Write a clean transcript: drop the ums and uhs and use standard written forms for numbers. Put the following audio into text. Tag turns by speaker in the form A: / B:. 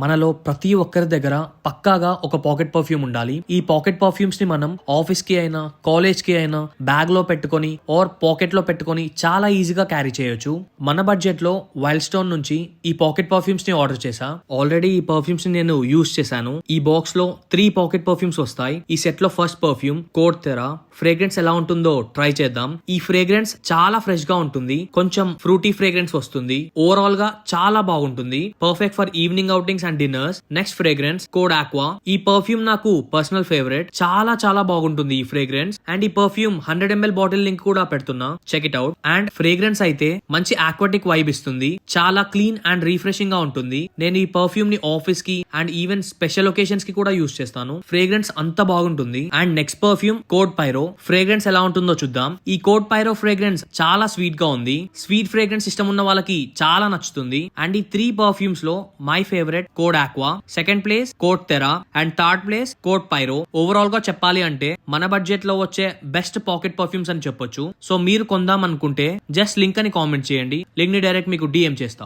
A: మనలో ప్రతి ఒక్కరి దగ్గర పక్కాగా ఒక పాకెట్ పర్ఫ్యూమ్ ఉండాలి. ఈ పాకెట్ పర్ఫ్యూమ్స్ ని మనం ఆఫీస్ కి అయినా, కాలేజ్ కి అయినా బ్యాగ్ లో పెట్టుకొని ఆర్ పాకెట్ లో పెట్టుకొని చాలా ఈజీగా క్యారీ చేయొచ్చు. మన బడ్జెట్ లో వైల్డ్ స్టోన్ నుంచి ఈ పాకెట్ పర్ఫ్యూమ్స్ ని ఆర్డర్ చేశా. ఆల్రెడీ ఈ పర్ఫ్యూమ్స్ ని నేను యూజ్ చేశాను. ఈ బాక్స్ లో 3 పాకెట్ పర్ఫ్యూమ్స్ వస్తాయి. ఈ సెట్ లో ఫస్ట్ పర్ఫ్యూమ్ కోడ్ తెరా. ఫ్రేగ్రెన్స్ ఎలా ఉంటుందో ట్రై చేద్దాం. ఈ ఫ్రేగ్రెన్స్ చాలా ఫ్రెష్ గా ఉంటుంది. కొంచెం ఫ్రూటీ ఫ్రేగ్రెన్స్ వస్తుంది. ఓవరాల్ గా చాలా బాగుంటుంది. Perfect for evening outings and dinners. Next fragrance code aqua. ఈ పర్ఫ్యూమ్ నాకు పర్సనల్ ఫేవరెట్. చాలా బాగుంటుంది ఈ ఫ్రేగ్రెన్స్. అండ్ ఈ పర్ఫ్యూమ్ 100 ml బాటిల్ లింక్ కూడా పెడుతున్నా, check it out. And fragrance అయితే మంచి ఆక్వాటిక్ వైబ్ ఇస్తుంది. చాలా క్లీన్ అండ్ రిఫ్రెషింగ్ గా ఉంటుంది. నేను ఈ పర్ఫ్యూమ్ ని ఆఫీస్ కి అండ్ ఈవెన్ స్పెషల్ ఒకేషన్స్ కి కూడా యూజ్ చేస్తాను. ఫ్రేగ్రెన్స్ అంత బాగుంటుంది. And next perfume code pyro. Fragrance ఎలా ఉంటుందో చూద్దాం. ఈ కోడ్ పైరో ఫ్రేగ్రెన్స్ చాలా స్వీట్ గా ఉంది. స్వీట్ ఫ్రేగ్రెన్స్ ఇష్టం ఉన్న వాళ్ళకి చాలా నచ్చుతుంది. అండ్ ఈ 3 పర్ఫ్యూమ్స్ లో my favourite code aqua, second place code terra and third place code pyro. Overall గా చెప్పాలి అంటే మన బడ్జెట్ లో వచ్చే బెస్ట్ పాకెట్ పర్ఫ్యూమ్స్ అని చెప్పొచ్చు. సో మీరు కొందాం అనుకుంటే జస్ట్ లింక్ అని కామెంట్ చేయండి. లింక్ ని డైరెక్ట్ మీకు డిఎం చేస్తా.